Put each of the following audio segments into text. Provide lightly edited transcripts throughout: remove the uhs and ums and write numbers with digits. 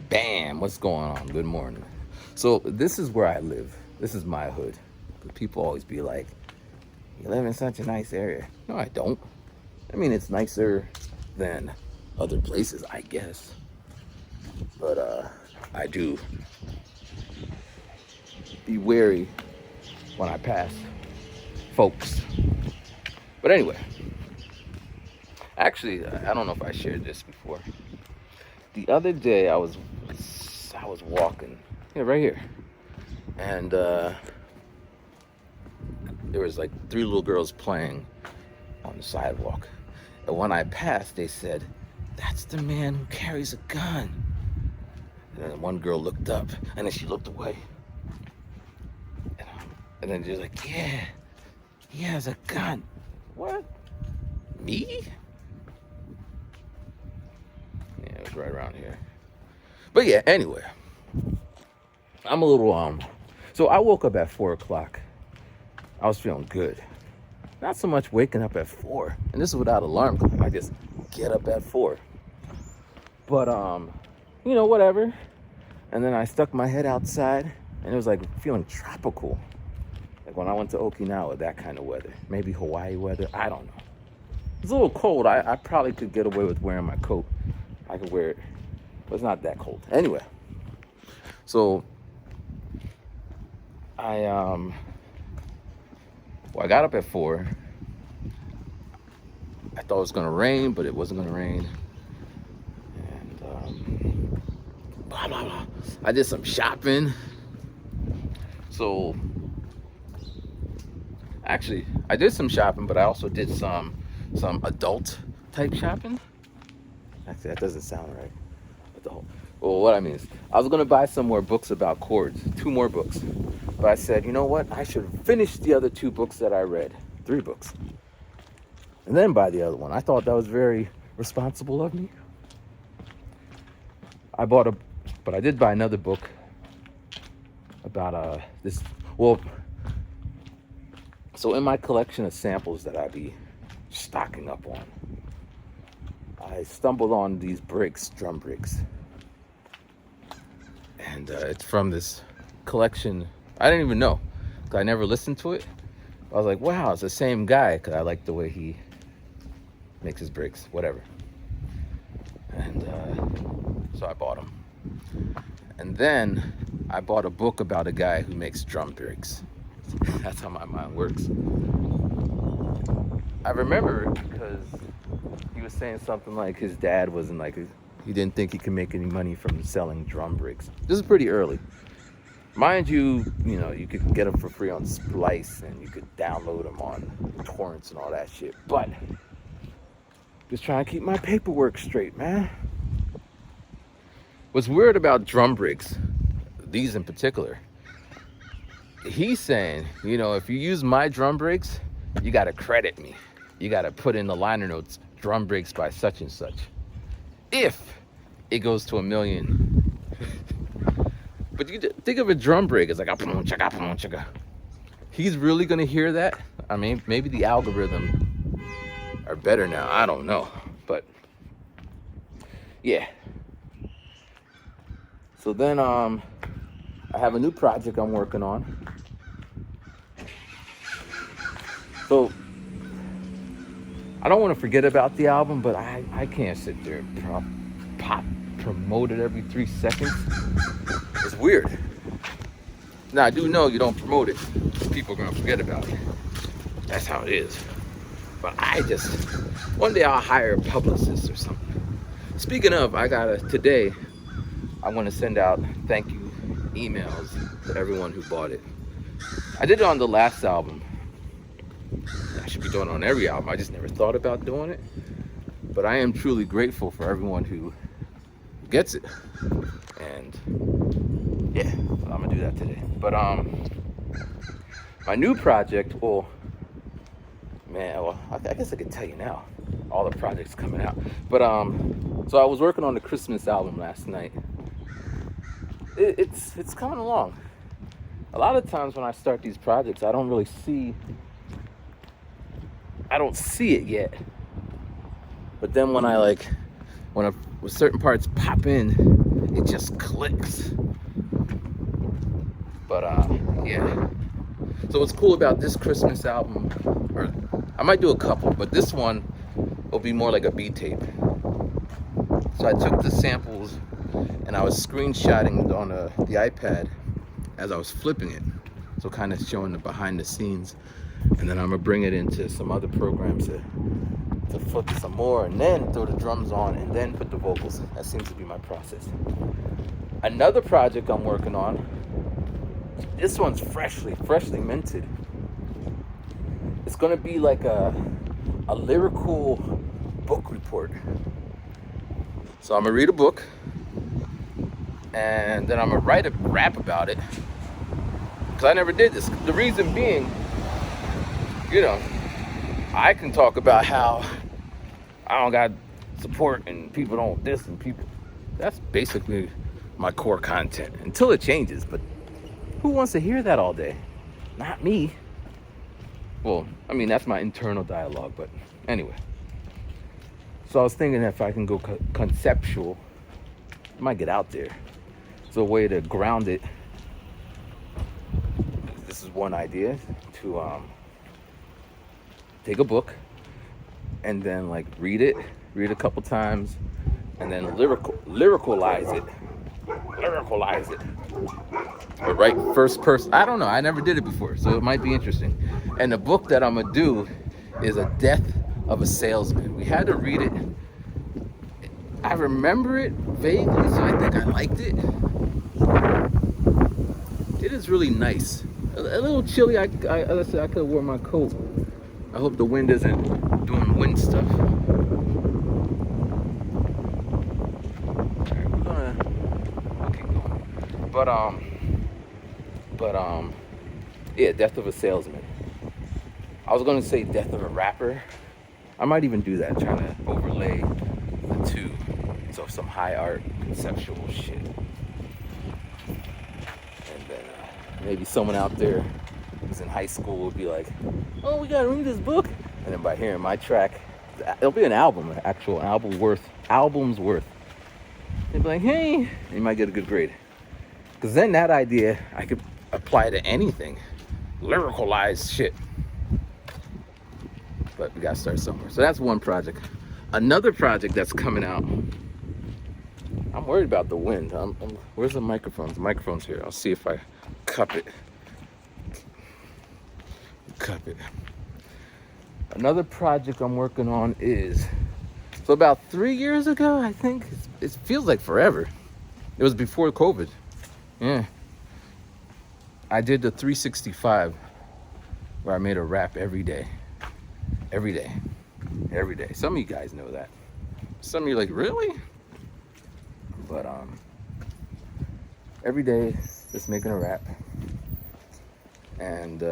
Bam, what's going on? Good morning. So this is where I live. This is my hood. But people always be like, you live in such a nice area. No, I don't. I mean, it's nicer than other places, I guess. But I do be wary when I pass folks. But anyway, actually, I don't know if I shared this before. The other day, I was walking, right here, and there was like 3 little girls playing on the sidewalk. And when I passed, they said, "That's the man who carries a gun." And then one girl looked up, and then she looked away. And then she's like, "Yeah, he has a gun." What? Me? Yeah, it was right around here. But yeah, anyway, I'm a little, so I woke up at 4 o'clock. I was feeling good. Not so much waking up at 4. And this is without alarm clock. I just get up at 4. But, whatever. And then I stuck my head outside, and it was like feeling tropical. Like when I went to Okinawa, that kind of weather. Maybe Hawaii weather, I don't know. It's a little cold. I probably could get away with wearing my coat. I could wear it, but it's not that cold. Anyway, so I got up at 4. I thought it was gonna rain, but it wasn't gonna rain. And blah blah blah. I did some shopping. So actually, I did some shopping, but I also did some adult type shopping. Actually, that doesn't sound right. Adult. Well, what I mean is, I was gonna buy some more books about chords, 2 more books. But I said, you know what? I should finish the other 2 books that I read, 3 books, and then buy the other one. I thought that was very responsible of me. But I did buy another book about this. Well, so in my collection of samples that I be stocking up on, I stumbled on these drum breaks, and it's from this collection. I didn't even know, because I never listened to it. I was like, wow, it's the same guy, because I like the way he makes his breaks, whatever. And so I bought them. And then I bought a book about a guy who makes drum breaks. That's how my mind works. I remember it because he was saying something like his dad wasn't like, he didn't think he could make any money from selling drum breaks. This is pretty early. Mind you, you could get them for free on Splice, and you could download them on torrents and all that shit. But just trying to keep my paperwork straight, man. What's weird about drum breaks, these in particular, he's saying, if you use my drum breaks, you got to credit me. You got to put in the liner notes, drum breaks by such and such. If it goes to 1 million. But you think of a drum break as like, he's really going to hear that? I mean, maybe the algorithm are better now. I don't know. But yeah. So then I have a new project I'm working on. So I don't want to forget about the album, but I can't sit there and promote it every 3 seconds. It's weird. Now, I do know you don't promote it, people are going to forget about it. That's how it is. But one day I'll hire a publicist or something. Speaking of, today, I want to send out thank you emails to everyone who bought it. I did it on the last album. I should be doing it on every album. I just never thought about doing it. But I am truly grateful for everyone who gets it. And yeah, so I'm gonna do that today. But my new project, I guess I could tell you now, all the projects coming out. But so I was working on the Christmas album last night. It's coming along. A lot of times when I start these projects, I don't see it yet. But then when certain parts pop in, it just clicks. But yeah. So what's cool about this Christmas album, or I might do a couple, but this one will be more like a beat tape. So I took the samples and I was screenshotting on the iPad as I was flipping it. So kind of showing the behind the scenes. And then I'm gonna bring it into some other programs to flip it some more, and then throw the drums on, and then put the vocals. That seems to be my process. Another project I'm working on, this one's freshly minted. It's gonna be like a lyrical book report. So I'm gonna read a book, and then I'm gonna write a rap about it, because I never did this. The reason being, you know, I can talk about how I don't got support and people don't this and people. That's basically my core content until it changes. But who wants to hear that all day? Not me. Well, I mean, that's my internal dialogue, but anyway. So I was thinking if I can go conceptual, I might get out there. So a way to ground it, this is one idea, to take a book and then like read it a couple times, and then lyricalize it. Or write first person. I don't know. I never did it before, so it might be interesting. And the book that I'm gonna do is A Death of a Salesman. We had to read it. I remember it vaguely, so I think I liked it. It is really nice. A little chilly. I could have worn my coat. I hope the wind isn't doing wind stuff. Alright, we'll keep going. But yeah, Death of a Salesman. I was gonna say Death of a Rapper. I might even do that, trying to overlay the two. So some high art, conceptual shit. And then maybe someone out there who's in high school will be like, oh, we gotta read this book. And then by hearing my track, it'll be an album, an actual album's worth. They'd be like, hey, you might get a good grade. Because then that idea, I could apply to anything. Lyricalize shit. But we gotta start somewhere. So that's one project. Another project that's coming out, I'm worried about the wind. Where's the microphones? The microphone's here. I'll see if I cup it. Another project I'm working on is, so about 3 years ago, I think, it feels like forever. It was before COVID. Yeah. I did the 365, where I made a rap every day. Some of you guys know that. Some of you are like, really? But every day, just making a rap. And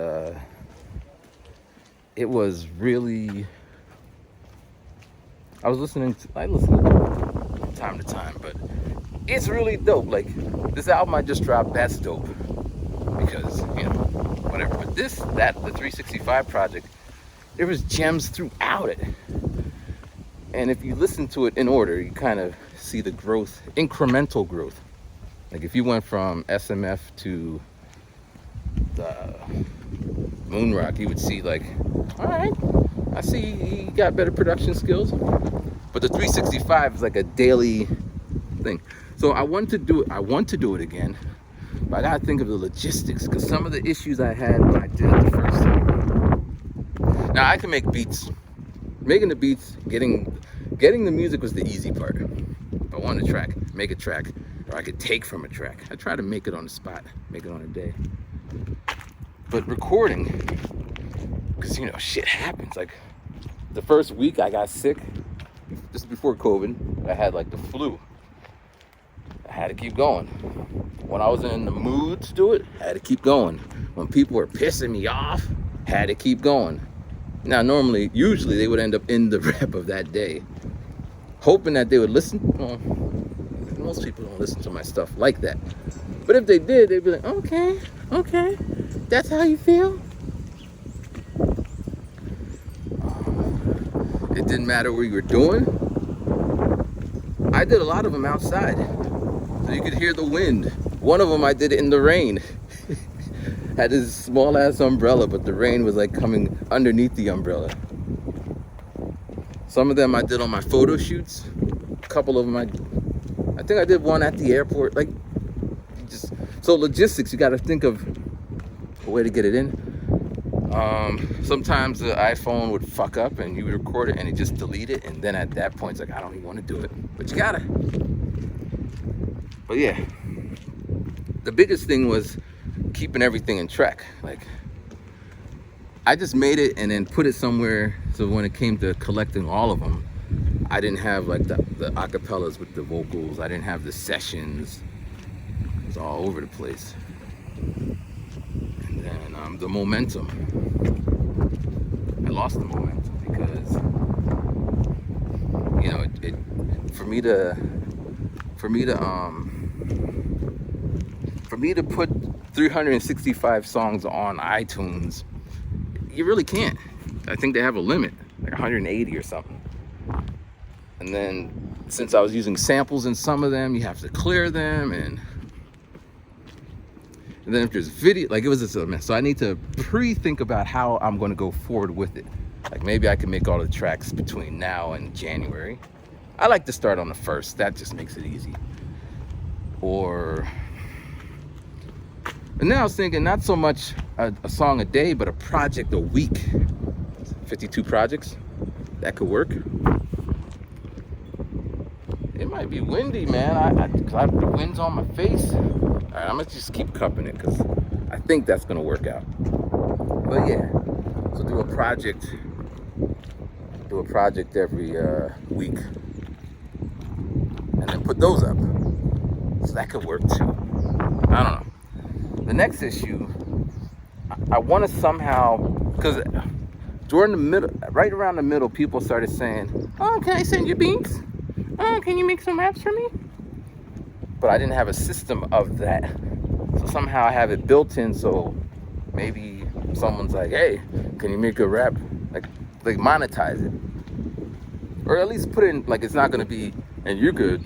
it was really, I listen to it from time to time, but it's really dope. Like, this album I just dropped, that's dope. Because, you know, whatever. But the 365 project, there was gems throughout it. And if you listen to it in order, you kind of see the growth, incremental growth. Like if you went from SMF to the Moonrock, you would see like, all right, I see he got better production skills. But the 365 is like a daily thing. So I want to do it again, but I gotta think of the logistics, because some of the issues I had when I did it the first time. Now I can make beats. Making the beats, getting the music was the easy part. If I want a track, make a track, or I could take from a track. I try to make it on the spot, make it on a day. But recording, because you know, shit happens. Like the first week I got sick, this is before COVID, I had like the flu. I had to keep going. When I was in the mood to do it, I had to keep going. When people were pissing me off, had to keep going. Now, usually they would end up in the rep of that day, hoping that they would listen. Well, most people don't listen to my stuff like that. But if they did, they'd be like, okay, that's how you feel? It didn't matter what you were doing. I did a lot of them outside. so you could hear the wind. One of them I did it in the rain. Had this small ass umbrella, but the rain was like coming underneath the umbrella. Some of them I did on my photo shoots. A couple of them I think I did one at the airport. Like, just so logistics, you got to think of a way to get it in. Sometimes the iPhone would fuck up and you would record it and it just delete it, and then at that point it's like, I don't even want to do it, but you gotta. But yeah, the biggest thing was keeping everything in track. Like, I just made it and then put it somewhere, so when it came to collecting all of them, I didn't have like the acapellas with the vocals. I didn't have the sessions. It was all over the place. And then the momentum. I lost the momentum because, you know, it for me to put 365 songs on iTunes, you really can't. I think they have a limit, like 180 or something. And then since I was using samples in some of them, you have to clear them, and then if there's video, like, it was just a mess. So I need to pre-think about how I'm going to go forward with it. Like, maybe I can make all the tracks between now and January. I like to start on the 1st. That just makes it easy. And now I was thinking not so much a song a day, but a project a week. 52 projects. That could work. It might be windy, man. The wind's on my face. All right, I'm gonna just keep cupping it because I think that's gonna work out. But yeah, so do a project every week, and then put those up. So that could work too. I don't know. The next issue, I want to somehow, because during the middle, right around the middle, people started saying, "Oh, can I send you beats? Oh, can you make some raps for me?" But I didn't have a system of that. So somehow I have it built in, so maybe someone's like, "Hey, can you make a rap?" Like monetize it. Or at least put in, like, it's not gonna be, and you're good,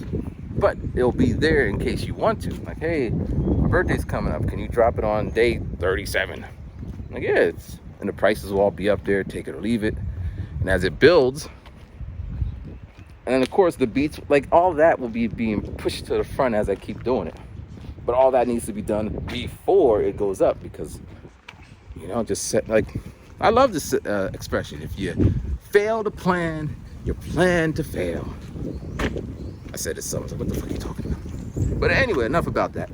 but it'll be there in case you want to. Like, hey, my birthday's coming up, can you drop it on day 37? Like, yeah, and the prices will all be up there, take it or leave it. And as it builds, and then of course the beats, like, all that will be being pushed to the front as I keep doing it. But all that needs to be done before it goes up, because, you know, just set, like, I love this expression. If you fail to plan, you plan to fail. I said it so. What the fuck are you talking about? But anyway, enough about that.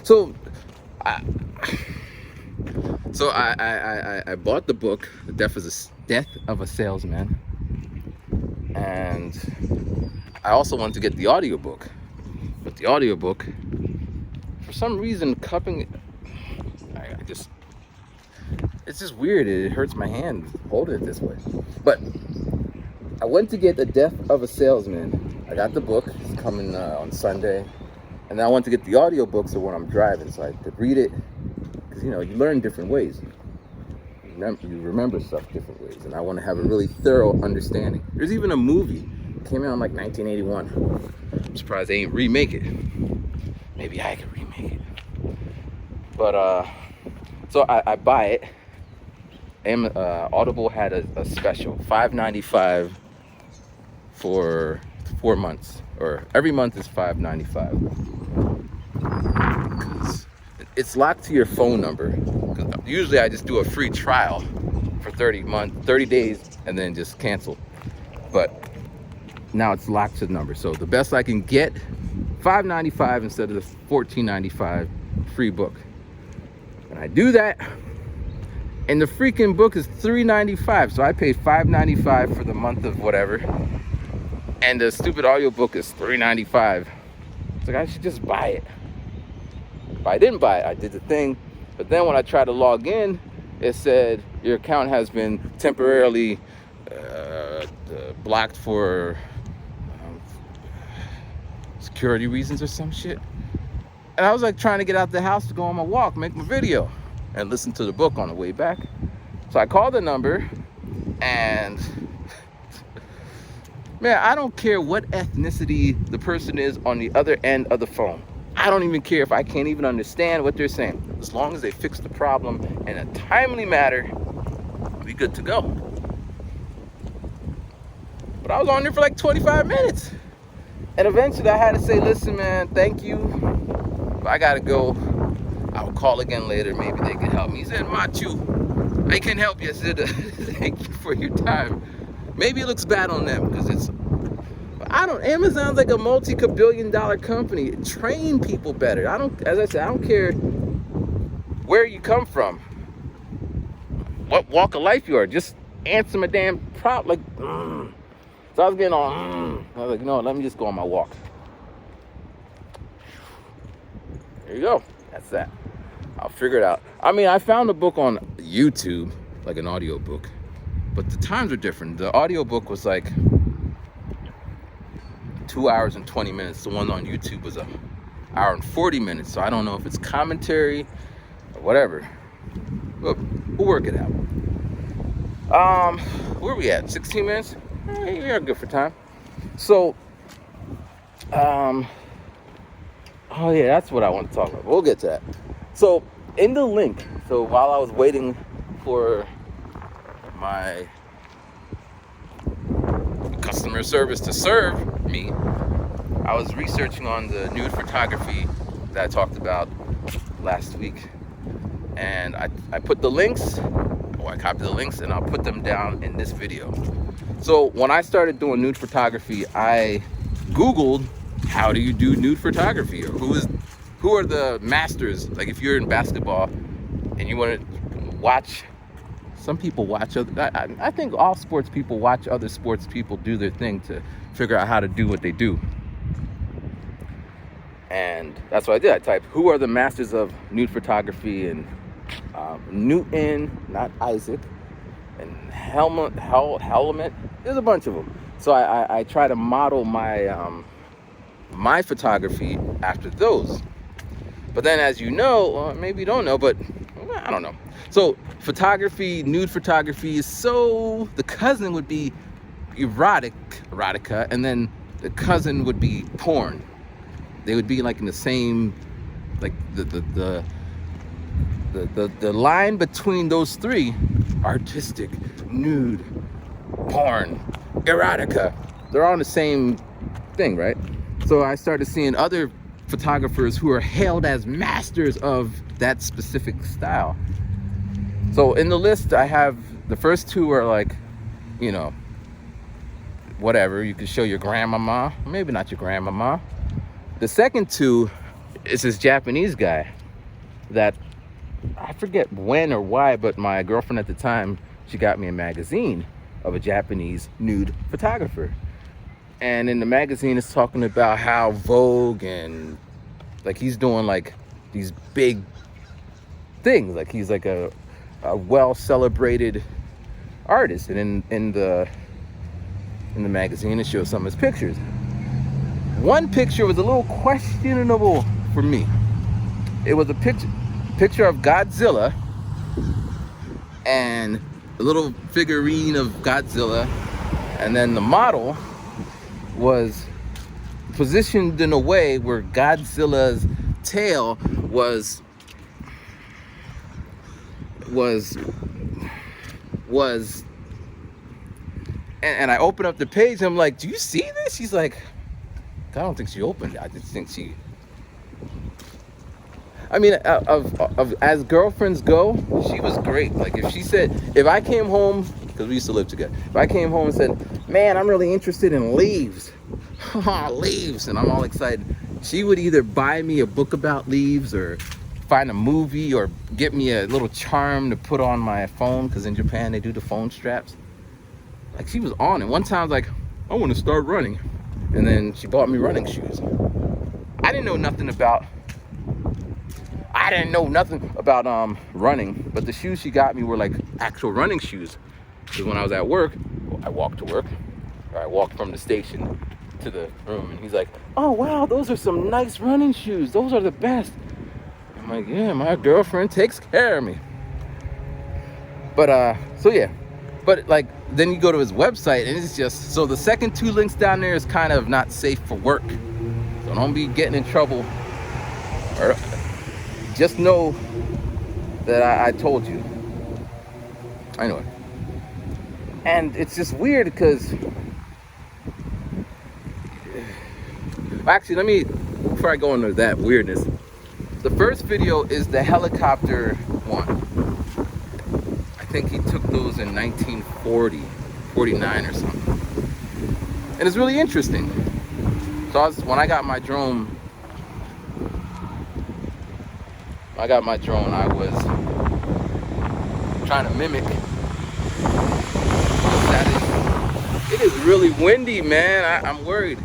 So I bought the book, The Death of a Salesman, and I also wanted to get the audiobook. But the audiobook, for some reason, cupping it, it's just weird. It hurts my hand holding it this way. But I went to get The Death of a Salesman. I got the book. It's coming on Sunday. And then I went to get the audiobook, so when I'm driving, so I could read it. Because, you know, you learn different ways. You remember stuff different ways. And I want to have a really thorough understanding. There's even a movie. It came out in like 1981. I'm surprised they ain't remake it. Maybe I could remake it. But, so I buy it. Audible had a special, $5.95 for 4 months, or every month is $5.95. It's locked to your phone number. Usually I just do a free trial for 30 days and then just cancel. But now it's locked to the number. So the best I can get, $5.95 instead of the $14.95 free book. And I do that. And the freaking book is $3.95, so I paid $5.95 for the month of whatever, and the stupid audiobook is $3.95. It's like, I should just buy it. But I didn't buy it. I did the thing, but then when I tried to log in, it said your account has been temporarily blocked for security reasons or some shit. And I was like trying to get out the house to go on my walk, make my video, and listen to the book on the way back. So I called the number, and Man, I don't care what ethnicity the person is on the other end of the phone. I don't even care if I can't even understand what they're saying. As long as they fix the problem in a timely manner, I'll be good to go. But I was on there for like 25 minutes. And eventually I had to say, listen, man, thank you, but I gotta go. I'll call again later. Maybe they can help me. He said, Machu, I can help you. I said, thank you for your time. Maybe it looks bad on them because it's, I don't, Amazon's like a multi-billion-dollar company. Train people better. As I said, I don't care where you come from, what walk of life you are. Just answer my damn prompt. Like, So I was getting on. I was like, no, let me just go on my walk. There you go. That's that. I'll figure it out. I mean, I found a book on YouTube, like an audio book, but the times are different. The audio book was like 2 hours and 20 minutes. The one on YouTube was an hour and 40 minutes. So I don't know if it's commentary or whatever. But we'll work it out. Where are we at? 16 minutes? You're good for time. So, oh yeah, that's what I want to talk about. We'll get to that. So, in the link, so while I was waiting for my customer service to serve me, I was researching on the nude photography that I talked about last week. And I put the links, I copied the links, and I'll put them down in this video. So when I started doing nude photography, I Googled, how do you do nude photography? Or who are the masters? Like if you're in basketball and you want to watch, some people watch other, I think all sports people watch other sports people do their thing to figure out how to do what they do. And that's what I did. I typed, who are the masters of nude photography? And Newton, not Isaac, and Helmut. There's a bunch of them. So I try to model my my photography after those. But then, as you know, or maybe you don't know, but I don't know. So photography, nude photography is so, the cousin would be erotica, and then the cousin would be porn. They would be like in the same, like the line between those three, artistic, nude, porn, erotica, they're all in the same thing, right? So I started seeing other photographers who are hailed as masters of that specific style. So in the list, I have the first two are like, you know, whatever, you could show your grandmama, maybe not your grandmama. The second two is this Japanese guy that I forget when or why, but my girlfriend at the time, she got me a magazine of a Japanese nude photographer. And in the magazine, it's talking about how Vogue and like he's doing like these big things. Like he's like a well-celebrated artist. And in the magazine, it shows some of his pictures. One picture was a little questionable for me. It was a picture of Godzilla and a little figurine of Godzilla, and then the model was positioned in a way where Godzilla's tail was and I opened up the page and I'm like, do you see this? She's like, I don't think she opened it. I just think she, I mean, of as girlfriends go, she was great. Like if she said, if I came home, because we used to live together, if I came home and said, man, I'm really interested in leaves, leaves, and I'm all excited, she would either buy me a book about leaves or find a movie or get me a little charm to put on my phone, because in Japan they do the phone straps. Like she was on it. One time I was like, I want to start running. And then she bought me running shoes. I didn't know nothing about running, but the shoes she got me were like actual running shoes. Because when I was at work, I walked to work, or I walked from the station to the room, and he's like, oh wow, those are some nice running shoes. Those are the best. I'm like, yeah, my girlfriend takes care of me. But so yeah, but like then you go to his website, and it's just, so the second 2 links down there is kind of not safe for work. So don't be getting in trouble. Or just know that I told you. Anyway. And it's just weird because, actually, before I go into that weirdness, the first video is the helicopter one. I think he took those in 1940, 49 or something. And it's really interesting. So when I got my drone, I was trying to mimic. It is really windy, man. I'm worried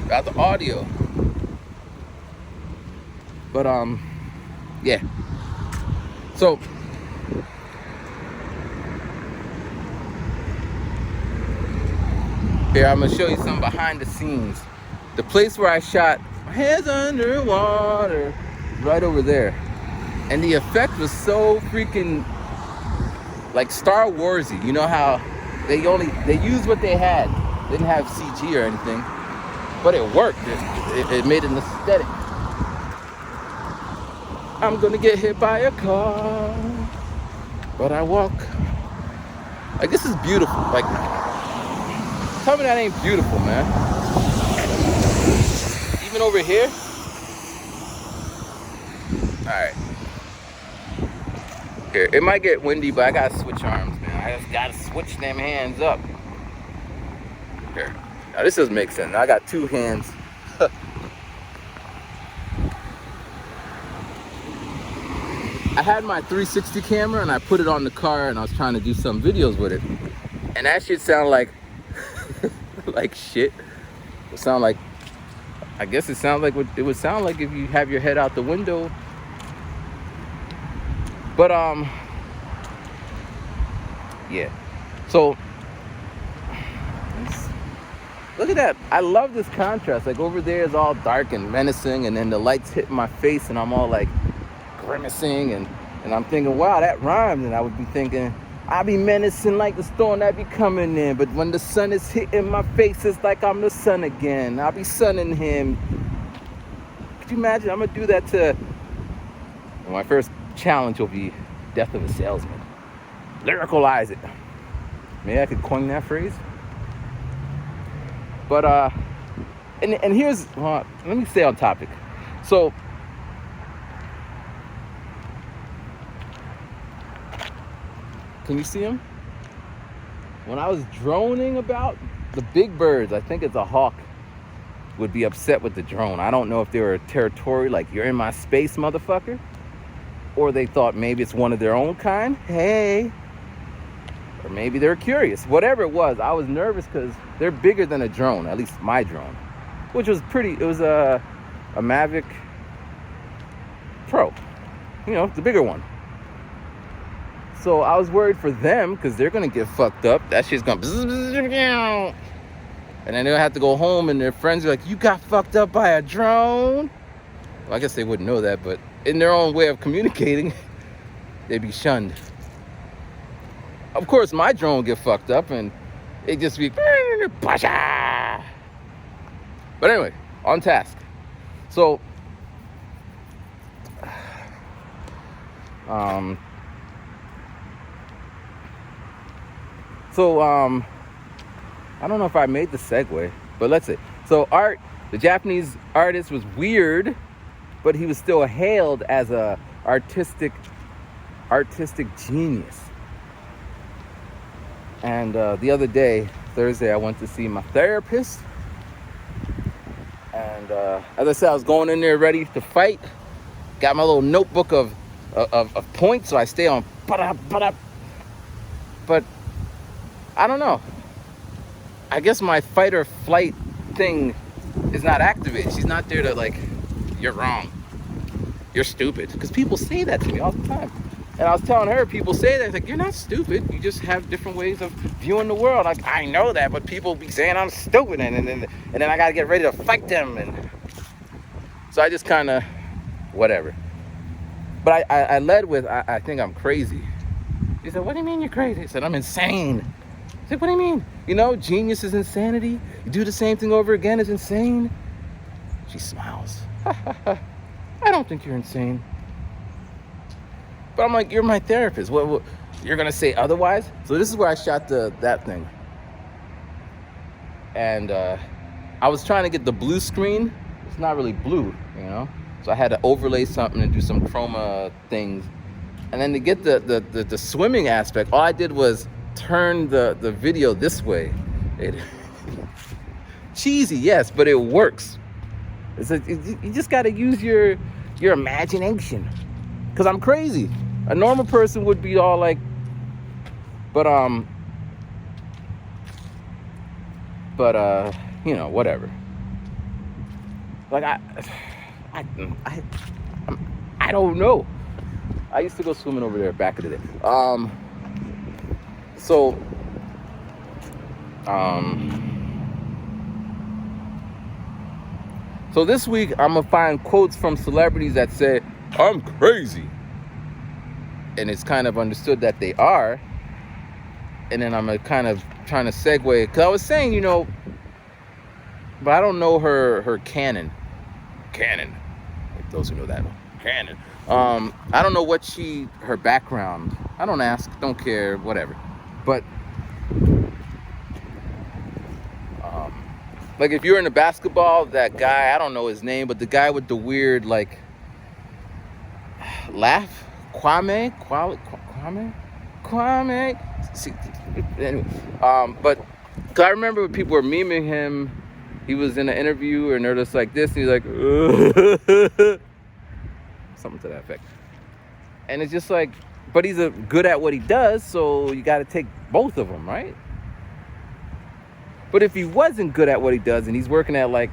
about the audio. But yeah. So here, I'm gonna show you some behind the scenes. The place where I shot, my head's underwater, right over there. And the effect was so freaking like Star Warsy. You know how they used what they had. They didn't have CG or anything, but it worked. It made an aesthetic. I'm gonna get hit by a car, but I walk. Like, this is beautiful. Like, tell me that ain't beautiful, man. Even over here. All right. Here, it might get windy, but I gotta switch arms, man. I just gotta switch them hands up. Here. Now this doesn't make sense. Now I got 2 hands. I had my 360 camera and I put it on the car and I was trying to do some videos with it. And that shit sound like like shit. It sound like, I guess it sounds like what it would sound like if you have your head out the window. But yeah. So look at that. I love this contrast. Like, over there is all dark and menacing, and then the lights hit my face and I'm all like grimacing, and I'm thinking, wow, that rhymes. And I would be thinking, I be menacing like the storm that be coming in, but when the sun is hitting my face, it's like I'm the sun again. I'll be sunning him. Could you imagine? I'm gonna do that to, my first challenge will be death of a salesman. Lyricalize it. Maybe I could coin that phrase. But and here's, let me stay on topic. So can you see him? When I was droning about, the big birds, I think it's a hawk, would be upset with the drone. I don't know if they were territorial, like, you're in my space, motherfucker, or they thought maybe it's one of their own kind. Hey. Or maybe they're curious. Whatever it was, I was nervous because they're bigger than a drone, at least my drone, which was pretty. It was a Mavic Pro, you know, the bigger one. So I was worried for them because they're gonna get fucked up. That shit's gonna, and then they'll have to go home and their friends are like, you got fucked up by a drone? Well, I guess they wouldn't know that, but in their own way of communicating, they'd be shunned. Of course, my drone would get fucked up and it just be, but anyway, on task. So, I don't know if I made the segue, but let's see. So the Japanese artist was weird, but he was still hailed as a artistic genius. And the other day, Thursday, I went to see my therapist. And as I said, I was going in there ready to fight. Got my little notebook of points, so I stay on. But I don't know. I guess my fight or flight thing is not activated. She's not there to, like, you're wrong, you're stupid. Because people say that to me all the time. And I was telling her, people say that, like, you're not stupid. You just have different ways of viewing the world. Like, I know that, but people be saying I'm stupid, and then I gotta get ready to fight them. And so I just kind of, whatever. But I led with, I think I'm crazy. She said, what do you mean you're crazy? I said, I'm insane. I said, what do you mean? You know, genius is insanity. You do the same thing over again is insane. She smiles. I don't think you're insane. But I'm like, you're my therapist. What you're gonna say otherwise? So this is where I shot that thing. And I was trying to get the blue screen. It's not really blue, you know? So I had to overlay something and do some chroma things. And then to get the swimming aspect, all I did was turn the video this way. Cheesy, yes, but it works. You just got to use your imagination. Because I'm crazy. A normal person would be all like, but you know, whatever. Like I don't know. I used to go swimming over there back in the day. So this week I'm gonna find quotes from celebrities that say I'm crazy, and it's kind of understood that they are. And then I'm kind of trying to segue, because I was saying, you know, but I don't know her canon. Those who know that canon. I don't know what her background. I don't ask, don't care, whatever. But like if you're into basketball, that guy, I don't know his name, but the guy with the weird like laugh, Kwame. See, anyway, but cause I remember when people were memeing him. He was in an interview and they're just like this, and he's like something to that effect. And it's just like, but he's good at what he does, so you got to take both of them, right? But if he wasn't good at what he does and he's working at like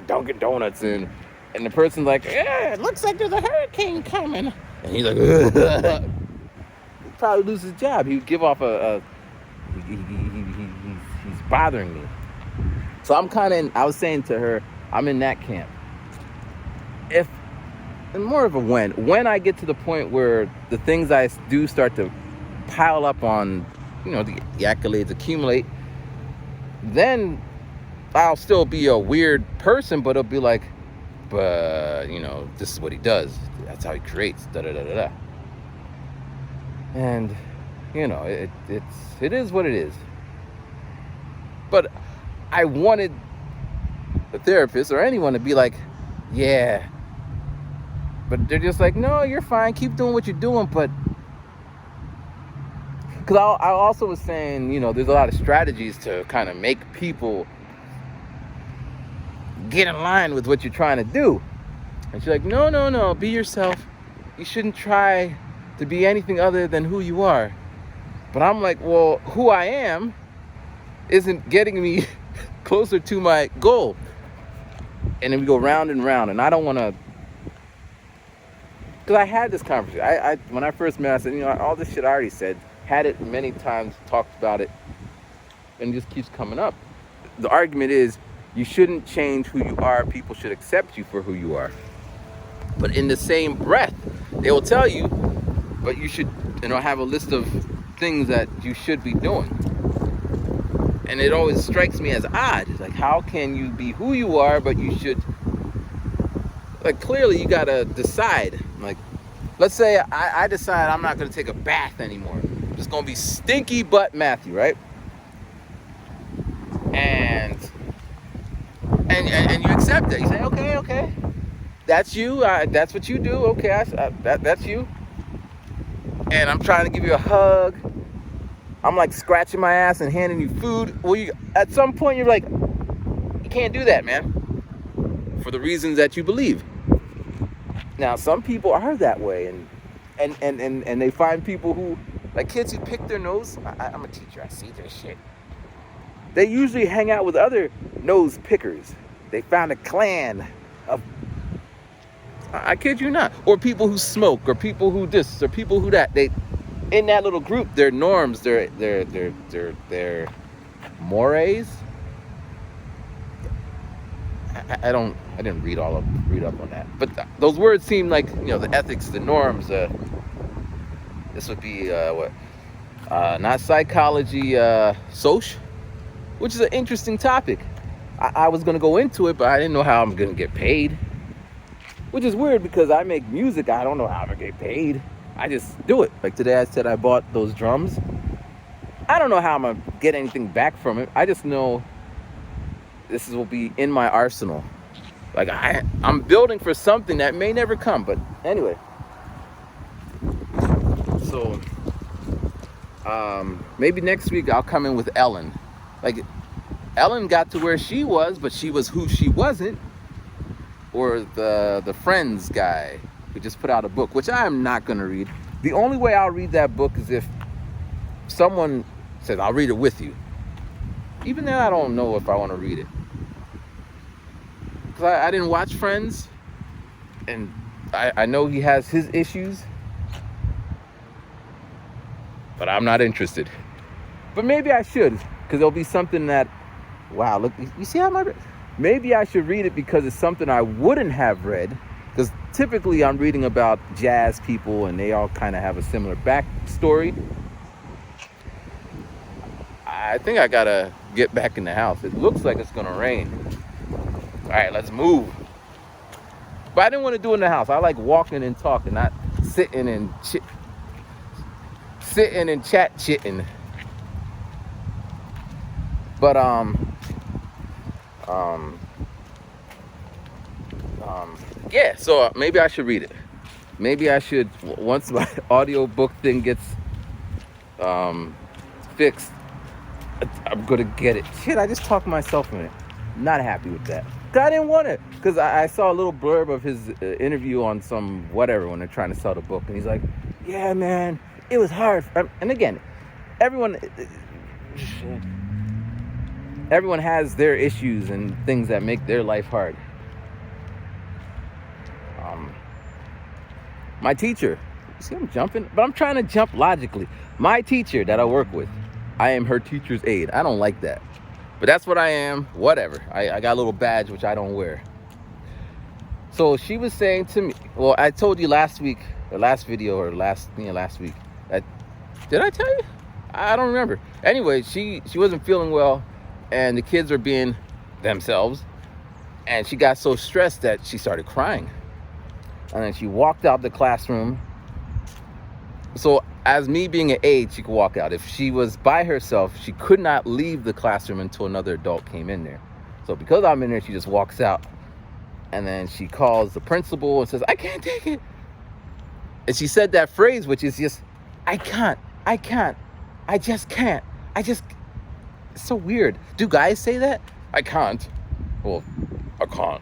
Dunkin' Donuts and the person's like, yeah, it looks like there's a hurricane coming, and he's like he'd probably lose his job. He would give off he's bothering me. So I'm kind of, I was saying to her, I'm in that camp. And more of a when I get to the point where the things I do start to pile up on, you know, the accolades accumulate, then I'll still be a weird person, but it'll be like, but, you know, this is what he does. That's how he creates, da-da-da-da-da. And, you know, it is what it is. But I wanted a therapist or anyone to be like, yeah. But they're just like, no, you're fine. Keep doing what you're doing. But because I also was saying, you know, there's a lot of strategies to kind of make people get in line with what you're trying to do. And she's like, no, be yourself. You shouldn't try to be anything other than who you are. But I'm like, well, who I am isn't getting me closer to my goal. And then we go round and round, and I don't want to, because I had this conversation. I when I first met, I said, you know, all this shit I already said, had it many times, talked about it, and it just keeps coming up. The argument is, you shouldn't change who you are. People should accept you for who you are. But in the same breath, they will tell you, but you should, you know, have a list of things that you should be doing. And it always strikes me as odd. It's like, how can you be who you are, but you should, like, clearly you gotta decide. Like, let's say I decide I'm not gonna take a bath anymore. It's gonna be stinky butt Matthew, right? And you accept it. You say, okay, that's you. That's what you do. Okay, that's you. And I'm trying to give you a hug. I'm like scratching my ass and handing you food. Well, at some point you're like, you can't do that, man, for the reasons that you believe. Now, some people are that way, and they find people who, like kids who pick their nose. I'm a teacher. I see this shit. They usually hang out with other nose pickers. They found a clan of, I kid you not, or people who smoke, or people who this, or people who that. They, in that little group, their norms, their mores. I didn't read up on that, but those words seem like, you know, the ethics, the norms. This would be what? not psychology, social, which is an interesting topic. I was gonna go into it, but I didn't know how I'm gonna get paid, which is weird because I make music. I don't know how I'm gonna get paid. I just do it. Like today, I said I bought those drums. I don't know how I'm gonna get anything back from it. I just know this will be in my arsenal. Like I'm building for something that may never come. But anyway, so maybe next week I'll come in with Ellen. Like Ellen got to where she was, but she was who she wasn't. Or the Friends guy who just put out a book, which I am not gonna read. The only way I'll read that book is if someone says I'll read it with you. Even then, I don't know if I want to read it. Because I didn't watch Friends, and I know he has his issues, but I'm not interested. But maybe I should, because there'll be something that, wow, look, you see how maybe I should read it because it's something I wouldn't have read, because typically I'm reading about jazz people, and they all kind of have a similar backstory. I think I gotta get back in the house. It looks like it's gonna rain. All right, let's move. But I didn't want to do it in the house. I like walking and talking, not sitting and chat-chitting. But yeah. So maybe I should read it. Maybe I should, once my audiobook thing gets fixed, I'm gonna get it. Shit, I just talked myself in it. Not happy with that. I didn't want it. Because I saw a little blurb of his interview on some whatever when they're trying to sell the book. And he's like, yeah, man, it was hard. And again, everyone has their issues and things that make their life hard. My teacher, see I'm jumping, but I'm trying to jump logically. My teacher that I work with, I am her teacher's aide. I don't like that. But that's what I am, whatever. I got a little badge, which I don't wear. So she was saying to me, well, I told you last week, or last video, or last week. Did I tell you? I don't remember. Anyway, she wasn't feeling well, and the kids were being themselves. And she got so stressed that she started crying. And then she walked out the classroom. So as me being an aide, she could walk out. If she was by herself, she could not leave the classroom until another adult came in there. So because I'm in there, she just walks out. And then she calls the principal and says, I can't take it. And she said that phrase, which is just, I just can't. It's so weird. Do guys say that? I can't. Well, I can't.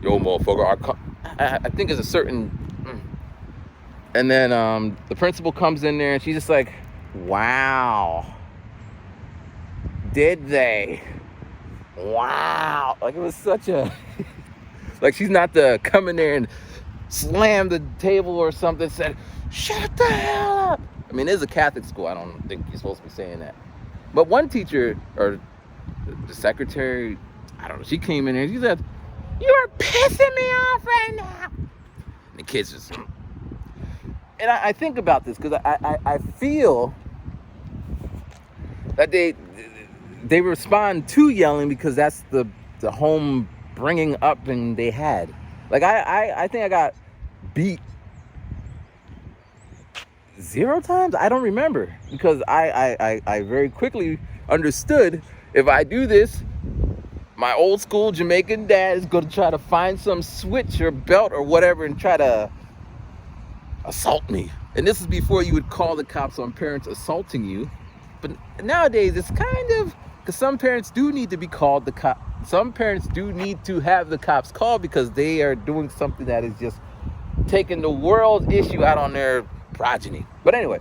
Yo, motherfucker, I can't. I think it's a certain... And then the principal comes in there and she's just like, wow. Did they? Wow. Like it was such a... like she's not the come in there and slam the table or something, said, shut the hell up. I mean, it is a Catholic school. I don't think you're supposed to be saying that. But one teacher, or the secretary, I don't know, she came in there and she said, you are pissing me off right now. And the kids just... And I think about this because I feel that they respond to yelling because that's the home bringing up and they had. Like I think I got beat 0 times. I don't remember because I very quickly understood if I do this, my old school Jamaican dad is going to try to find some switch or belt or whatever and try to assault me. And this is before you would call the cops on parents assaulting you. But nowadays it's kind of, because some parents do need to be called the cop. Some parents do need to have the cops called because they are doing something that is just taking the world's issue out on their progeny. But anyway,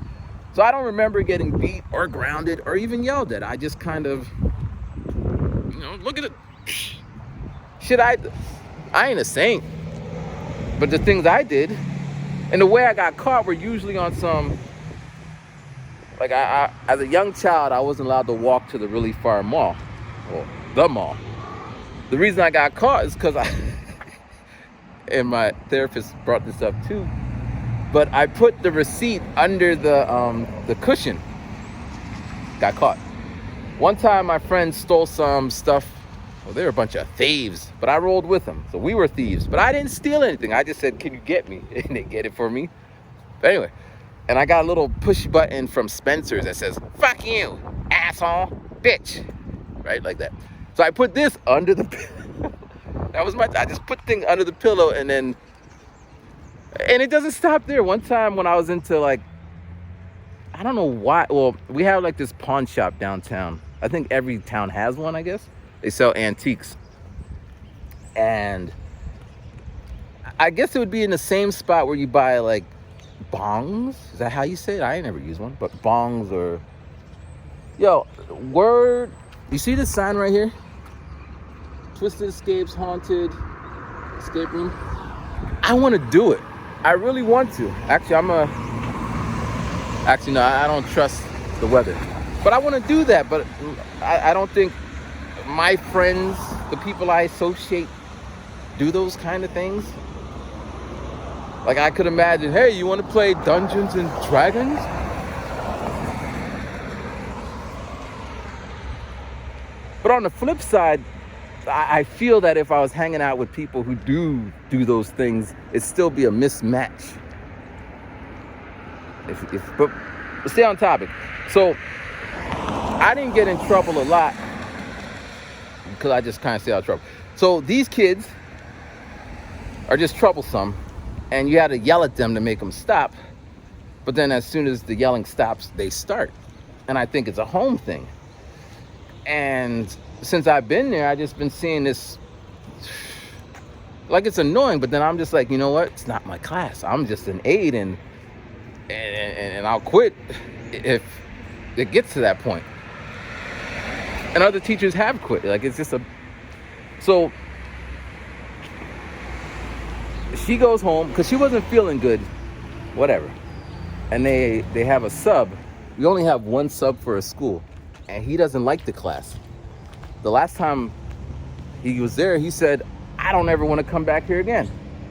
so I don't remember getting beat or grounded or even yelled at. I just kind of, look at it. Shit, I ain't a saint. But the things I did, and the way I got caught were usually on some, like I as a young child, I wasn't allowed to walk to the really far mall, or the mall. The reason I got caught is because and my therapist brought this up too, but I put the receipt under the cushion. got caught. One time my friend stole some stuff. Well, they were a bunch of thieves, but I rolled with them. So we were thieves, but I didn't steal anything. I just said, can you get me? And they get it for me. But anyway, and I got a little push button from Spencer's that says, fuck you, asshole, bitch. Right, like that. So I put this under the pillow. I just put things under the pillow and it doesn't stop there. One time when I was into like, I don't know why. Well, we have like this pawn shop downtown. I think every town has one, I guess. They sell antiques. And I guess it would be in the same spot where you buy like bongs. Is that how you say it? I ain't never used one, but bongs or... Yo, word. You see this sign right here? Twisted Escapes, Haunted Escape Room. I want to do it. I really want to. Actually, no, I don't trust the weather. But I want to do that. But I don't think my friends, the people I associate, do those kind of things. Like I could imagine, hey, you want to play Dungeons and Dragons? But on the flip side, I feel that if I was hanging out with people who do those things, it'd still be a mismatch. But stay on topic. So I didn't get in trouble a lot because I just kind of stay out of trouble. So these kids are just troublesome, and you had to yell at them to make them stop. But then as soon as the yelling stops, they start. And I think it's a home thing. And since I've been there, I've just been seeing this, like it's annoying, but then I'm just like, you know what? It's not my class. I'm just an aide, and I'll quit if it gets to that point. And other teachers have quit. Like it's just so she goes home because she wasn't feeling good, whatever. And they have a sub. We only have one sub for a school, and he doesn't like the class. The last time he was there, he said, I don't ever want to come back here again.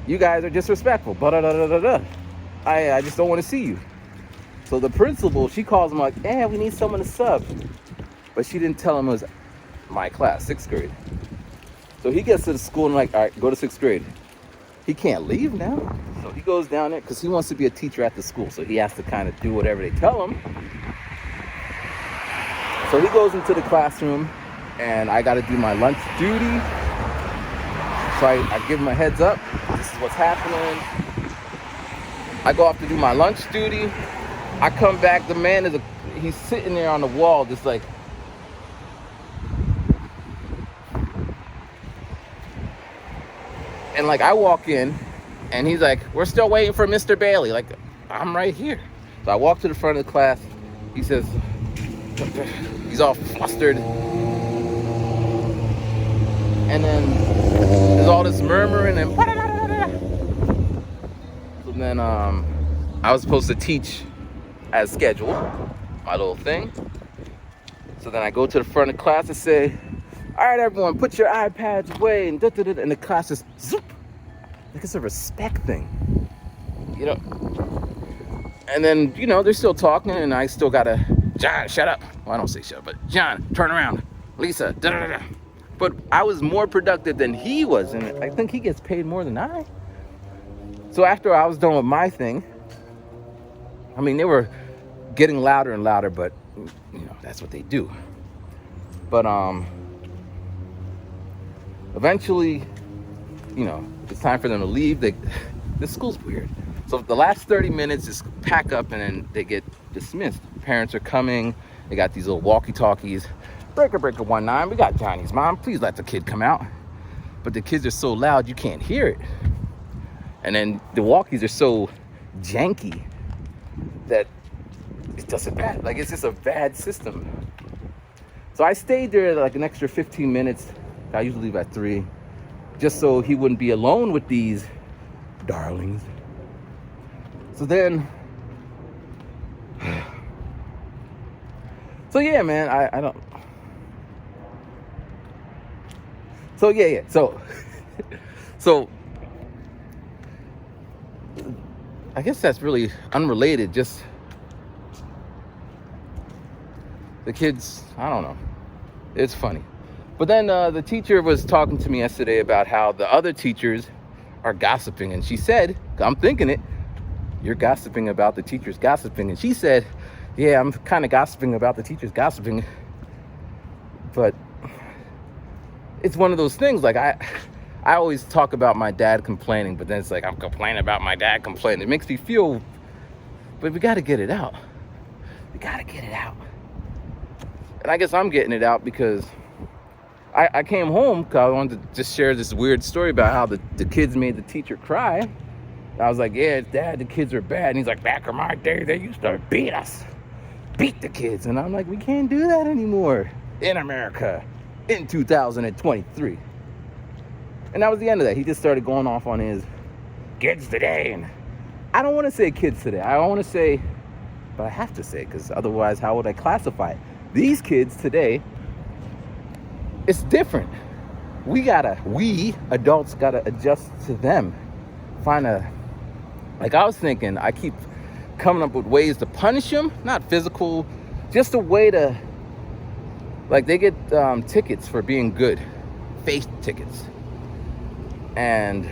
You guys are disrespectful. I just don't want to see you. So the principal, she calls him like, yeah, we need someone to sub. But she didn't tell him it was my class, 6th grade. So he gets to the school and like, all right, go to 6th grade. He can't leave now. So he goes down there because he wants to be a teacher at the school. So he has to kind of do whatever they tell him. So he goes into the classroom, and I got to do my lunch duty. So I give him a heads up. This is what's happening. I go off to do my lunch duty. I come back. The man he's sitting there on the wall, just like. And like I walk in, and he's like, we're still waiting for Mr. Bailey. Like, I'm right here. So I walk to the front of the class. He says, he's all flustered. And then there's all this murmuring and so then I was supposed to teach as scheduled, my little thing. So then I go to the front of the class and say, all right, everyone, put your iPads away, and and the class is zoop. Like it's a respect thing, you know. And then, you know, they're still talking, and I still gotta, John, shut up. Well, I don't say shut up, but John, turn around. Lisa, da-da-da-da. But I was more productive than he was, and I think he gets paid more than I. So after I was done with my thing, I mean, they were getting louder and louder, but, you know, that's what they do. But eventually, you know, it's time for them to leave. This school's weird. So the last 30 minutes is pack up, and then they get dismissed. Parents are coming. They got these little walkie-talkies. Breaker 19, we got Johnny's mom. Please let the kid come out. But the kids are so loud, you can't hear it. And then the walkies are so janky that it doesn't matter. Like, it's just a bad system. So I stayed there like an extra 15 minutes. I usually leave at 3, just so he wouldn't be alone with these darlings. So then, so yeah, man, I don't. So yeah. So I guess that's really unrelated. Just The kids, I don't know. It's funny. But then the teacher was talking to me yesterday about how the other teachers are gossiping. And she said, I'm thinking it, you're gossiping about the teachers gossiping. And she said, yeah, I'm kind of gossiping about the teachers gossiping. But it's one of those things, like I always talk about my dad complaining, but then it's like I'm complaining about my dad complaining. It makes me feel, but we got to get it out. We got to get it out. And I guess I'm getting it out because I came home because I wanted to just share this weird story about how the kids made the teacher cry. And I was like, yeah, Dad, the kids are bad. And he's like, back in my day, they used to beat us. Beat the kids. And I'm like, we can't do that anymore in America in 2023. And that was the end of that. He just started going off on his kids today. And I don't want to say kids today. I don't want to say, but I have to say, because otherwise, how would I classify it? These kids today, it's different. We adults gotta adjust to them. Like I was thinking, I keep coming up with ways to punish them, not physical, just a way to, like they get tickets for being good, faith tickets. And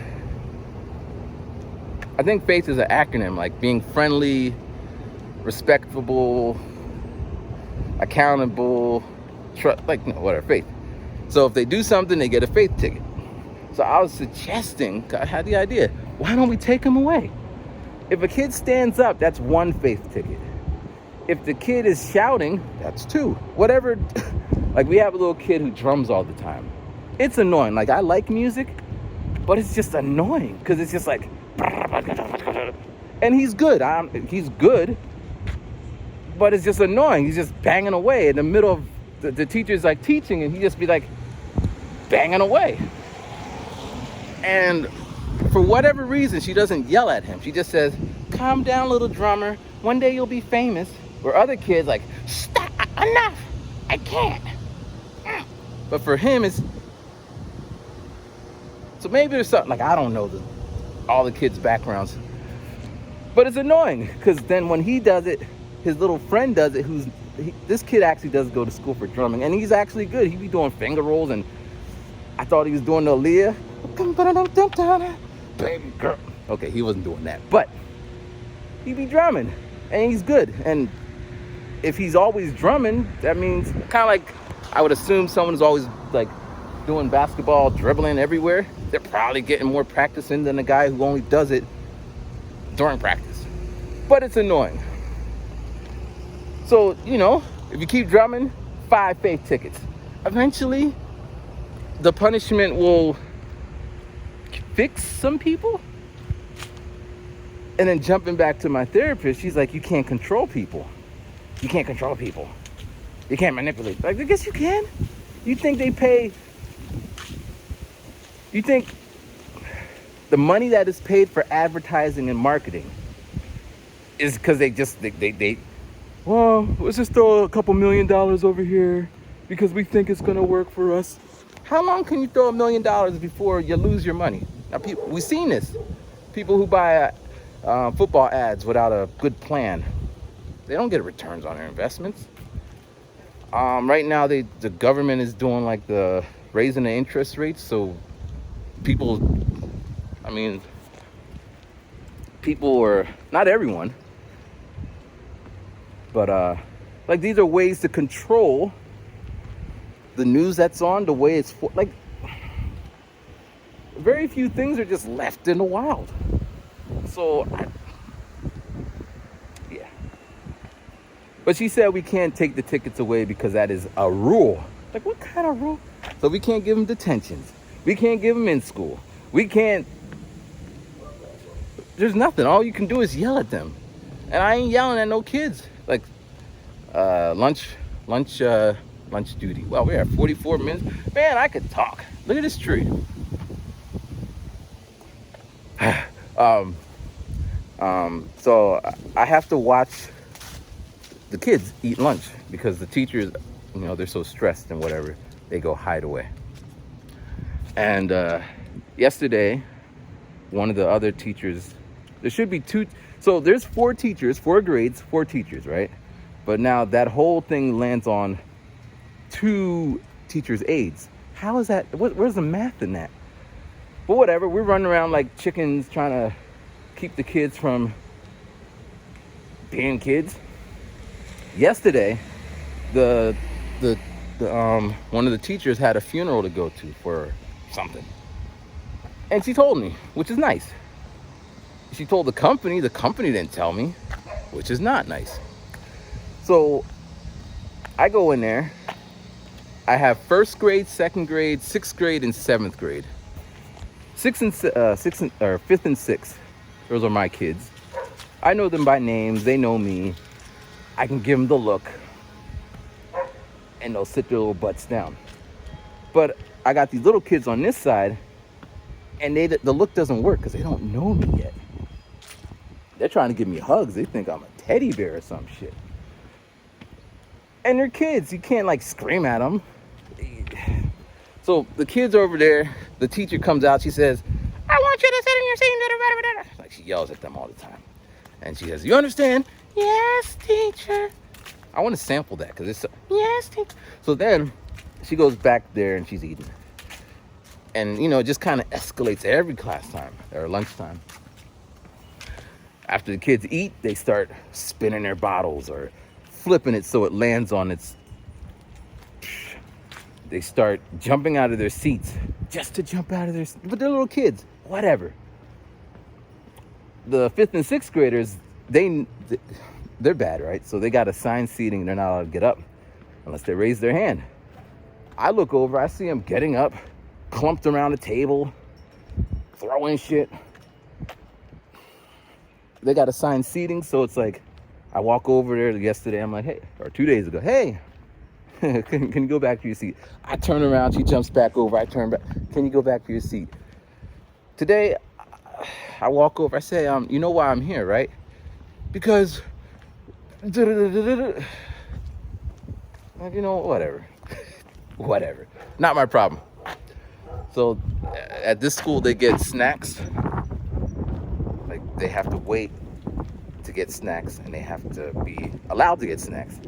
I think faith is an acronym, like being friendly, respectable, accountable, faith. So if they do something, they get a faith ticket. So I was suggesting, I had the idea, why don't we take them away? If a kid stands up, that's one faith ticket. If the kid is shouting, that's two. Whatever, like we have a little kid who drums all the time. It's annoying. Like I like music, but it's just annoying because it's just like, and he's good. He's good, but it's just annoying. He's just banging away in the middle of the teacher's like teaching, and he just be like banging away. And for whatever reason, she doesn't yell at him. She just says, calm down, little drummer. One day you'll be famous. Where other kids like, stop, enough, I can't. But for him, it's, so maybe there's something, like I don't know all the kids' backgrounds. But it's annoying, because then when he does it, his little friend does it, this kid actually does go to school for drumming, and he's actually good. He be doing finger rolls, and I thought he was doing the Aaliyah. Baby girl. Okay, he wasn't doing that, but he be drumming, and he's good. And if he's always drumming, that means kind of like I would assume someone's always like doing basketball, dribbling everywhere. They're probably getting more practice in than the guy who only does it during practice. But it's annoying. So, if you keep drumming, 5 faith tickets. Eventually, the punishment will fix some people. And then jumping back to my therapist, she's like, you can't control people. You can't control people. You can't manipulate. Like, I guess you can. You think the money that is paid for advertising and marketing is because well, let's just throw a couple $1 million over here because we think it's going to work for us. How long can you throw $1 million before you lose your money? Now, we've seen this. People who buy football ads without a good plan, they don't get returns on their investments. Right now, the government is doing like raising the interest rates, so people are, not everyone, but like these are ways to control the news that's on, the way it's like very few things are just left in the wild. So yeah, but she said we can't take the tickets away because that is a rule. Like, what kind of rule? So we can't give them detentions, we can't give them in school, we can't, there's nothing. All you can do is yell at them. And I ain't yelling at no kids. Like lunch duty. Well, we're at 44 minutes. Man, I could talk. Look at this tree. So I have to watch the kids eat lunch because the teachers, they're so stressed and whatever, they go hide away. And yesterday, one of the other teachers, there should be 2, so there's 4 teachers, 4 grades, 4 teachers, right? But now that whole thing lands on 2 teachers' aides. How is that? Where's the math in that? But whatever, we're running around like chickens trying to keep the kids from being kids. Yesterday, the one of the teachers had a funeral to go to for something. And she told me, which is nice. She told the company didn't tell me, which is not nice. So I go in there. I have 1st grade, 2nd grade, 6th grade, and 7th grade. 5th and 6th. Those are my kids. I know them by names. They know me. I can give them the look, and they'll sit their little butts down. But I got these little kids on this side, and the look doesn't work because they don't know me yet. They're trying to give me hugs. They think I'm a teddy bear or some shit. And they're kids. You can't like scream at them. So the kids are over there. The teacher comes out. She says, "I want you to sit in your seat." Like she yells at them all the time. And she says, "You understand?" "Yes, teacher." I want to sample that because it's so, "Yes, teacher." So then she goes back there and she's eating. And, you know, it just kind of escalates every class time or lunchtime. After the kids eat, they start spinning their bottles or flipping it so it lands on its... They start jumping out of their seats just to jump out of their... But they're little kids. Whatever. The 5th and 6th graders, they're bad, right? So they got assigned seating. They're not allowed to get up unless they raise their hand. I look over. I see them getting up, clumped around the table, throwing shit. They got assigned seating, so it's like I walk over there yesterday. I'm like, "Hey," or 2 days ago, "Hey, can you go back to your seat?" I turn around. She jumps back over. I turn back. "Can you go back to your seat?" Today, I walk over. I say, "You know why I'm here, right?" "Because," like, you know, whatever. Whatever. Not my problem. So at this school, they get snacks. Like, they have to wait to get snacks, and they have to be allowed to get snacks.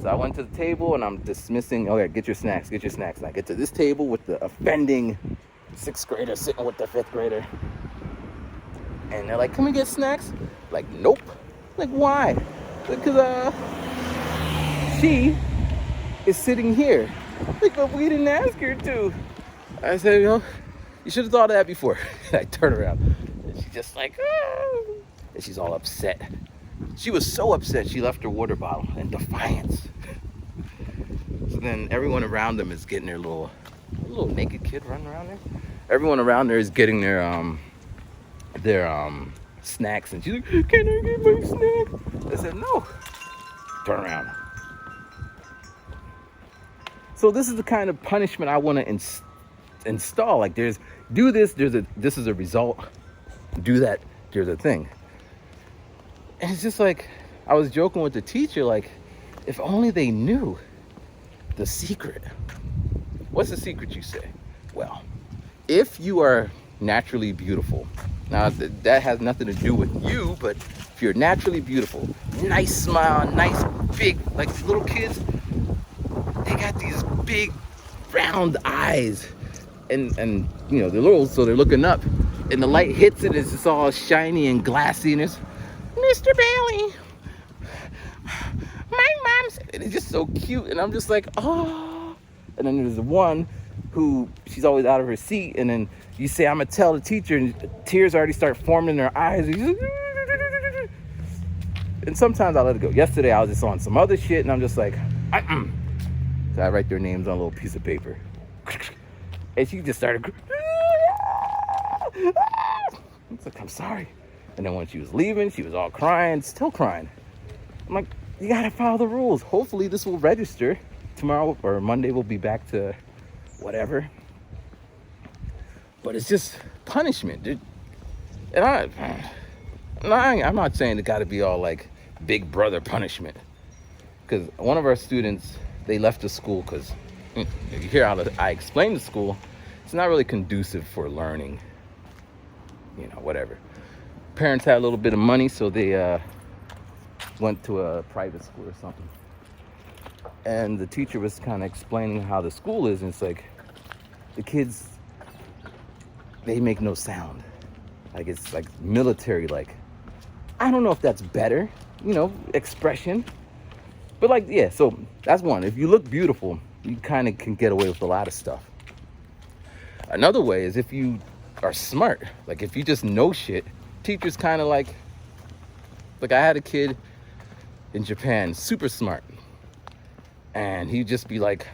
So I went to the table, and I'm dismissing, "Okay, get your snacks, get your snacks." And I get to this table with the offending 6th grader sitting with the 5th grader. And they're like, "Can we get snacks?" Like, nope. Like, why? Because she is sitting here. Like, but we didn't ask her to. I said, "You know, you should have thought of that before." And I turn around, and she's just like, "Ah." And she's all upset. She was so upset, she left her water bottle in defiance. So then everyone around them is getting their little naked kid running around there. Everyone around there is getting their snacks, and she's like, "Can I get my snack?" I said, "No." Turn around. So this is the kind of punishment I want to install. Like, this is a result. Do that, there's a thing. And it's just like, I was joking with the teacher, like, if only they knew the secret. What's the secret, you say? Well, if you are naturally beautiful, now that has nothing to do with you, but if you're naturally beautiful, nice smile, nice big, like little kids, they got these big round eyes, and you know, they're little, so they're looking up, and the light hits it, it's just all shiny and glassy, and it's, "Mr. Bailey, my mom's," and it's just so cute, and I'm just like, oh. And then there's the one who, she's always out of her seat, and then you say, "I'm gonna tell the teacher," and tears already start forming in her eyes. And sometimes I let it go. Yesterday I was just on some other shit, and I'm just like, So I write their names on a little piece of paper. And she just started, it's like, "I'm sorry." And then when she was leaving, she was all crying, still crying. I'm like, you gotta follow the rules. Hopefully this will register. Tomorrow or Monday we'll be back to whatever. But it's just punishment, dude. And I'm not saying it gotta be all like big brother punishment. Because one of our students, they left the school because, if you hear how I explain the school, it's not really conducive for learning. You know, whatever. Parents had a little bit of money, so they went to a private school or something. And the teacher was kind of explaining how the school is, and it's like the kids, they make no sound. Like it's like military, like I don't know if that's better, expression. But like, yeah, so that's one. If you look beautiful, you kind of can get away with a lot of stuff. Another way is if you are smart. Like if you just know shit, teachers kind of like I had a kid in Japan, super smart. And he'd just be like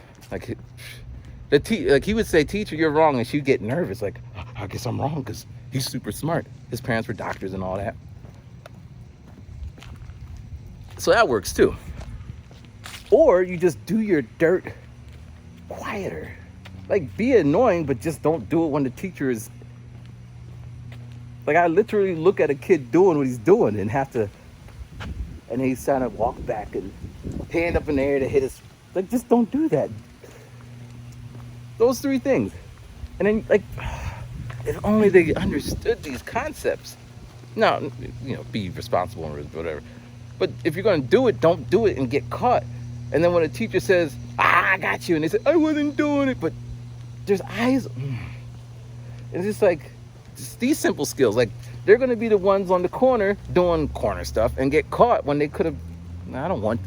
he would say, "Teacher, you're wrong," and she'd get nervous, like, "I guess I'm wrong," because he's super smart. His parents were doctors and all that. So that works too. Or you just do your dirt quieter. Like, be annoying, but just don't do it when the teacher is... Like, I literally look at a kid doing what he's doing and have to... And he's trying to walk back and hand up in the air to hit his... Like, just don't do that. Those three things. And then, like, if only they understood these concepts. Now, be responsible and whatever. But if you're going to do it, don't do it and get caught. And then when a teacher says, I got you, and they say, I wasn't doing it, but there's eyes. It's just like, just these simple skills. Like, they're going to be the ones on the corner doing corner stuff and get caught when they could have, I don't want.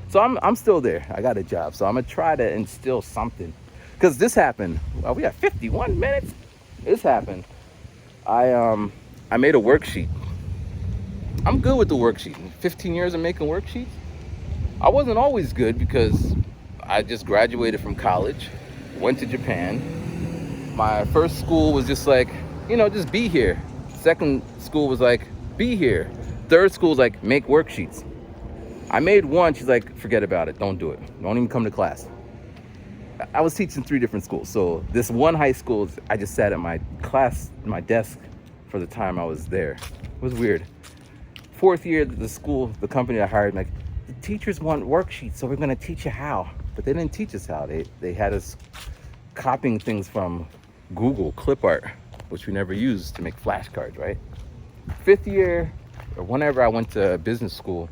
So I'm still there. I got a job. So I'm going to try to instill something. Because this happened. We got 51 minutes. This happened. I made a worksheet. I'm good with the worksheet. 15 years of making worksheets. I wasn't always good because I just graduated from college, went to Japan. My first school was just like, just be here. Second school was like, be here. Third school was like, make worksheets. I made one. She's like, forget about it. Don't do it. Don't even come to class. I was teaching 3 different schools. So this one high school, I just sat at my desk for the time I was there. It was weird. 4th year, the company I hired, like, the teachers want worksheets, so we're going to teach you how. But they didn't teach us how. They had us copying things from Google clip art, which we never used to make flashcards, right? 5th year, or whenever I went to business school,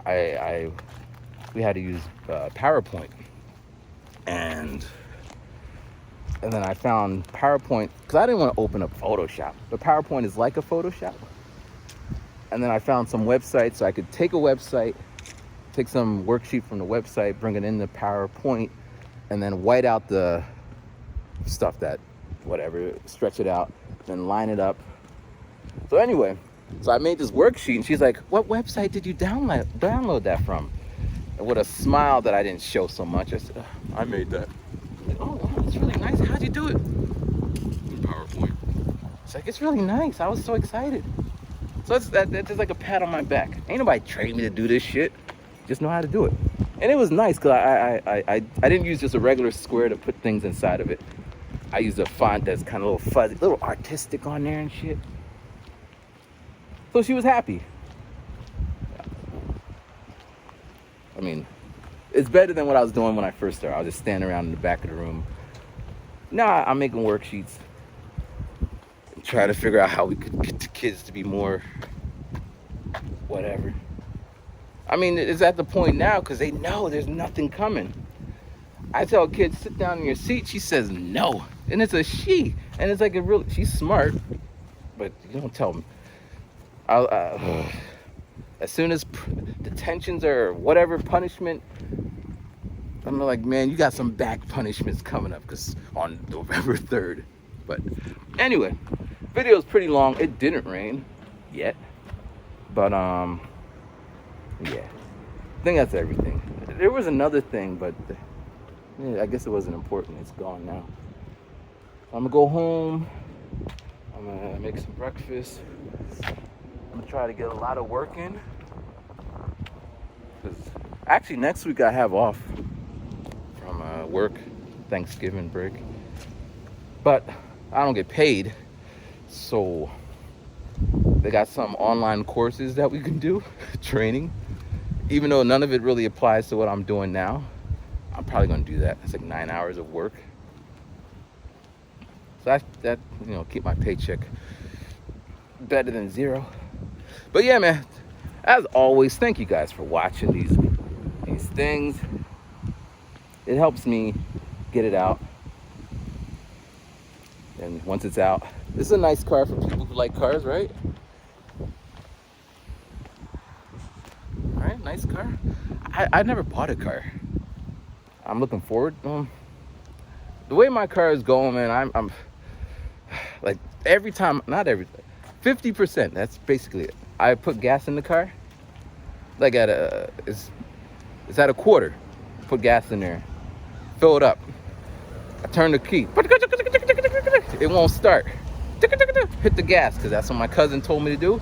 we had to use PowerPoint. And then I found PowerPoint, because I didn't want to open up Photoshop. But PowerPoint is like a Photoshop. And then I found some websites, so I could take a website, take some worksheet from the website, bring it into PowerPoint, and then white out the stuff that, whatever, stretch it out, then line it up. So anyway, so I made this worksheet, and she's like, what website did you download that from? And with a smile that I didn't show so much, I said, I made that. I'm like, oh, wow, that's really nice. How'd you do it? In PowerPoint. It's like, it's really nice. I was so excited. So that's just like a pat on my back. Ain't nobody trained me to do this shit. Just know how to do it. And it was nice because I didn't use just a regular square to put things inside of it. I used a font that's kind of a little fuzzy, a little artistic on there and shit. So she was happy. I mean, it's better than what I was doing when I first started. I was just standing around in the back of the room. Now I'm making worksheets. Try to figure out how we could get the kids to be more whatever. I mean, it's at the point now because they know there's nothing coming. I tell kids, sit down in your seat. She says no. And it's a she. And it's like she's smart. But you don't tell them. As soon as detentions or whatever punishment, I'm like, man, you got some back punishments coming up because on November 3rd. But anyway, video's pretty long. It didn't rain yet. But yeah, I think that's everything. There was another thing, but yeah, I guess it wasn't important. It's gone now. I'm gonna go home. I'm gonna make some breakfast. I'm gonna try to get a lot of work in. Cause actually next week I have off from work, Thanksgiving break. But I don't get paid, so they got some online courses that we can do, training. Even though none of it really applies to what I'm doing now, I'm probably gonna do that. It's like 9 hours of work. So that keep my paycheck better than zero. But yeah, man, as always, thank you guys for watching these things. It helps me get it out. And once it's out, this is a nice car for people who like cars, right? Right, nice car. I never bought a car. I'm looking forward. The way my car is going, man, I'm like every time, not every, 50%. That's basically it. I put gas in the car, like it's at a quarter. Put gas in there, fill it up. I turn the key. It won't start. Hit the gas, because that's what my cousin told me to do.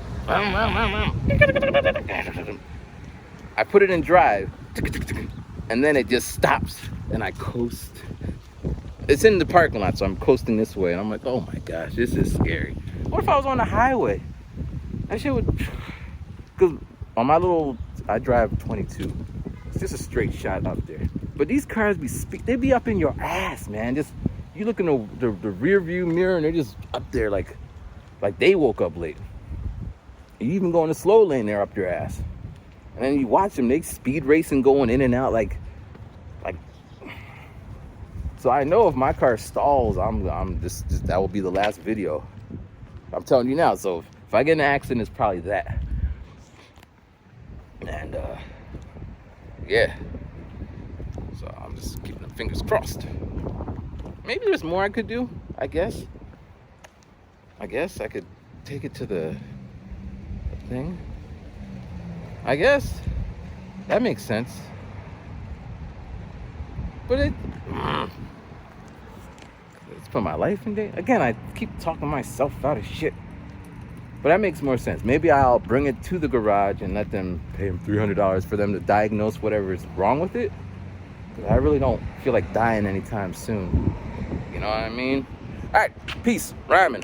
I put it in drive, and then it just stops, and I coast. It's in the parking lot, so I'm coasting this way, and I'm like, oh my gosh, this is scary. What if I was on the highway? That shit would, because on my little, I drive 22. It's just a straight shot up there. But these cars they be up in your ass, man. Just, you look in the rear view mirror, and they're just up there like they woke up late. You even go in the slow lane, they're up your ass. And then you watch them, they speed racing, going in and out like. So I know if my car stalls, I'm just that will be the last video. I'm telling you now. So if I get in an accident, it's probably that. And yeah. So I'm just keeping the fingers crossed. Maybe there's more I could do. I guess I could take it to the thing. I guess that makes sense. But it's put my life in danger. Again, I keep talking myself out of shit. But that makes more sense. Maybe I'll bring it to the garage and let them pay them $300 for them to diagnose whatever is wrong with it. Because I really don't feel like dying anytime soon. You know what I mean? All right, peace, rhyming.